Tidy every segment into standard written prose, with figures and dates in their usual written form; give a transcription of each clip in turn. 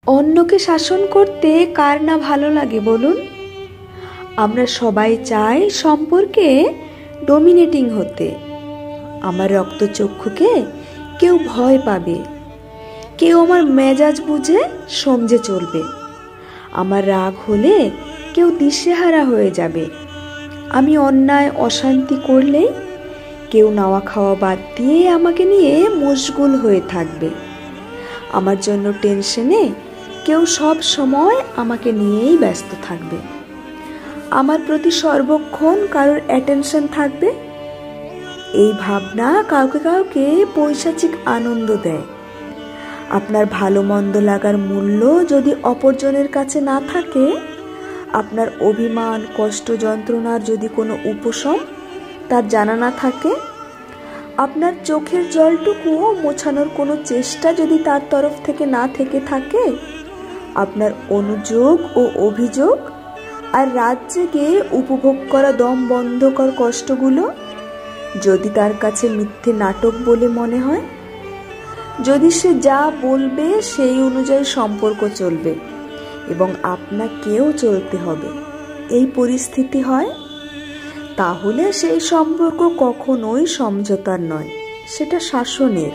অন্যকে শাসন করতে কার না ভালো লাগে বলুন? আমরা সবাই চাই সম্পর্কে ডমিনেটিং হতে। আমার রক্তচক্ষুকে কেউ ভয় পাবে, কেউ আমার মেজাজ বুঝে সমঝে চলবে। আমার রাগ হলে কেউ দিশেহারা হয়ে যাবে। আমি অন্যায় অশান্তি করলেই কেউ নাওয়া খাওয়া বাদ দিয়ে আমাকে নিয়ে মশগুল হয়ে থাকবে। আমার জন্য টেনশনে কেউ সব সময় আমাকে নিয়েই ব্যস্ত থাকবে। আমার প্রতি সর্বক্ষণ কারোর অ্যাটেনশন থাকবে। এই ভাবনা কাউকে কাউকে পৈশাচিক আনন্দ দেয়। আপনার ভালো মন্দ লাগার মূল্য যদি অপরজনের কাছে না থাকে, আপনার অভিমান কষ্ট যন্ত্রণার যদি কোনো উপশম তার জানা না থাকে, আপনার চোখের জলটুকু মোছানোর কোনো চেষ্টা যদি তার তরফ থেকে না থেকে থাকে, আপনার অনুযোগ ও অভিযোগ আর রাত জেগে উপভোগ করা দম বন্ধকর কষ্টগুলো যদি তার কাছে মিথ্যে নাটক বলে মনে হয়, যদি সে যা বলবে সেই অনুযায়ী সম্পর্ক চলবে এবং আপনাকেও চলতে হবে, এই পরিস্থিতি হয়, তাহলে সেই সম্পর্ক কখনোই সমঝোতার নয়, সেটা শাসনের।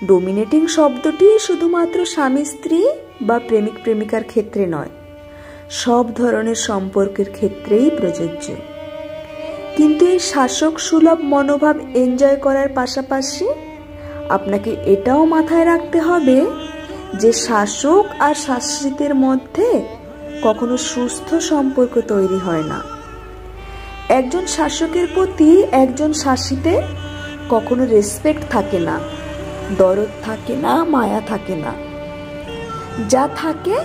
ডমিনেটিং শব্দটি শুধুমাত্র স্বামী স্ত্রী বা প্রেমিক প্রেমিকার ক্ষেত্রে নয়, সব ধরনের সম্পর্কের ক্ষেত্রেই প্রযোজ্য। কিন্তু এই শাসক সুলভ মনোভাব এনজয় করার পাশাপাশি আপনাকে এটাও মাথায় রাখতে হবে যে শাসক আর শাসিতের মধ্যে কখনো সুস্থ সম্পর্ক তৈরি হয় না। একজন শাসকের প্রতি একজন শাসিতের কখনো রেসপেক্ট থাকে না, দরদ থাকে না, মায়া থাকে না। যা থাকে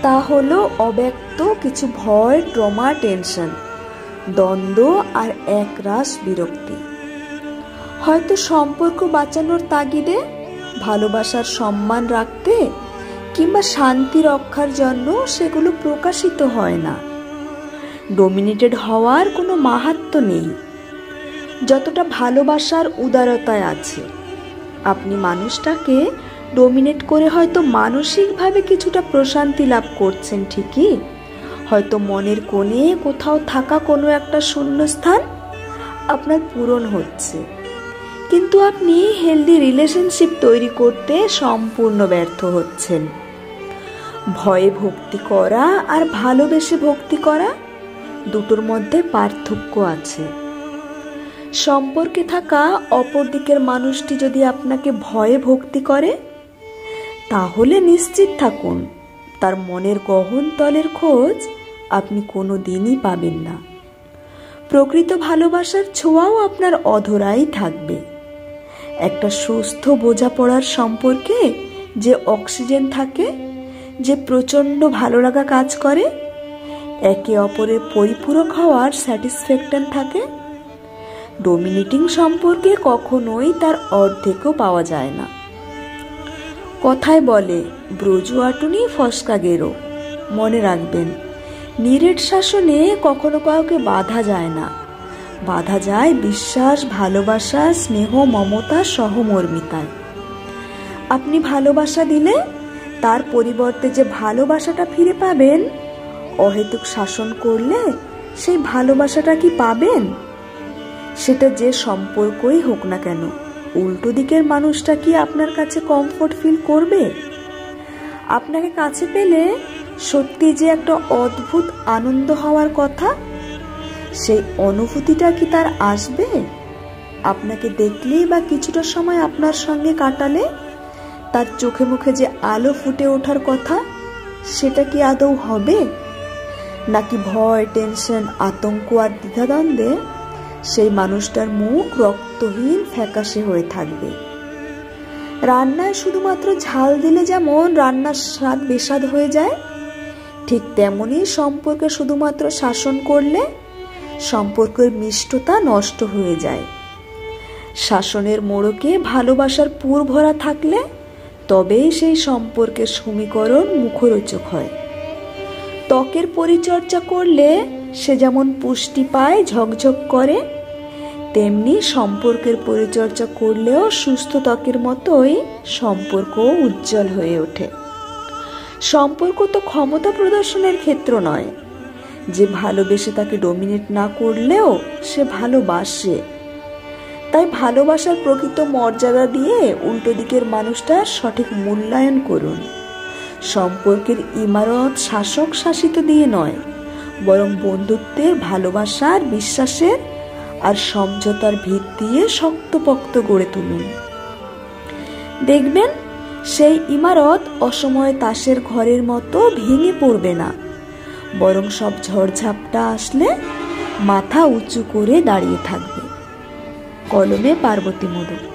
তা হলো অব্যক্ত কিছু ভয়, ট্রমা, টেনশন, দ্বন্দ্ব আর একরাশ বিরক্তি। হয়তো সম্পর্ক বাঁচানোর তাগিদে, ভালোবাসার সম্মান রাখতে কিংবা শান্তি রক্ষার জন্য সেগুলো প্রকাশিত হয় না। ডমিনেটেড হওয়ার কোনো মাহাত্ম্য নেই যতটা ভালোবাসার উদারতায় আছে। আপনি মানুষটাকে ডমিনেট করে হয়তো মানসিকভাবে কিছুটা প্রশান্তি লাভ করছেন ঠিকই, হয়তো মনের কোণে কোথাও থাকা কোনো একটা শূন্যস্থান আপনার পূরণ হচ্ছে, কিন্তু আপনি হেলদি রিলেশনশিপ তৈরি করতে সম্পূর্ণ ব্যর্থ হচ্ছেন। ভয়ে ভক্তি করা আর ভালোবেসে ভক্তি করা দুটোর মধ্যে পার্থক্য আছে। সম্পর্কে থাকা অপর দিকের মানুষটি যদি আপনাকে ভয়ে ভক্তি করে, তাহলে নিশ্চিত থাকুন তার মনের গহনতলের খোঁজ আপনি কোনো দিনই পাবেন না। প্রকৃত ভালোবাসার ছোঁয়াও আপনার অধরাই থাকবে। একটা সুস্থ বোঝাপড়ার সম্পর্কে যে অক্সিজেন থাকে, যে প্রচণ্ড ভালো লাগা কাজ করে, একে অপরের পরিপূরক হওয়ার স্যাটিসফ্যাকশন থাকে, ডমিনেটিং সম্পর্কে কখনোই তার অর্ধেকও পাওয়া যায় না। কথায় বলে ব্রজু আটুনি ফসকা গেরো। মনে রাখবেন, নিরেট শাসনে কখনো কাউকে বাধা যায় না, বাধা যায় বিশ্বাস, ভালোবাসা, স্নেহ, মমতা, সহমর্মিতায়। আপনি ভালোবাসা দিলে তার পরিবর্তে যে ভালোবাসাটা ফিরে পাবেন, অহেতুক শাসন করলে সেই ভালোবাসাটা কি পাবেন? সেটা যে সম্পর্কই হোক না কেন, উল্টো দিকের মানুষটা কি আপনার কাছে কমফোর্ট ফিল করবে? আপনাকে কাছে পেলে সত্যি যে একটা অদ্ভুত আনন্দ হওয়ার কথা, সেই অনুভূতিটা কি তার আসবে? আপনাকে দেখলেই বা কিছুটা সময় আপনার সঙ্গে কাটালে তার চোখে মুখে যে আলো ফুটে ওঠার কথা, সেটা কি আদৌ হবে? নাকি ভয়, টেনশন, আতঙ্ক আর দ্বিধাদ্বন্দ্বে সেই মানুষটার মুখ রক্তহীন ফ্যাকাশে হয়ে থাকবে? রান্নায় শুধুমাত্র ঝাল দিলে যেমন রান্নার স্বাদ বেস্বাদ হয়ে যায়, ঠিক তেমনি সম্পর্কে শুধুমাত্র শাসন করলে সম্পর্কের মিষ্টতা নষ্ট হয়ে যায়। শাসনের মোড়কে ভালোবাসার পুর ভরা থাকলে তবেই সেই সম্পর্কের সমীকরণ মুখরোচক হয়। ত্বকের পরিচর্যা করলে সে যেমন পুষ্টি পায়, ঝকঝক করে, তেমনি সম্পর্কের পরিচর্যা করলেও সুস্থ ত্বকের মতোই সম্পর্ক উজ্জ্বল হয়ে ওঠে। সম্পর্ক তো ক্ষমতা প্রদর্শনের ক্ষেত্র নয়, যে ভালোবেসে তাকে ডমিনেট না করলেও সে ভালোবাসে। তাই ভালোবাসার প্রকৃত মর্যাদা দিয়ে উল্টো দিকের মানুষটার সঠিক মূল্যায়ন করুন। সম্পর্কের ইমারত শাসক শাসিত দিয়ে নয়, বরং বন্ধুত্বের, ভালোবাসার, বিশ্বাসের আর সমঝোতার ভিত দিয়ে শক্তপোক্ত গড়ে তুলুন। দেখবেন সেই ইমারত অসময়ে তাসের ঘরের মতো ভেঙে পড়বে না, বরং সব ঝড়ঝাপটা আসলে মাথা উঁচু করে দাঁড়িয়ে থাকবে। কলমে পার্বতী মোদক।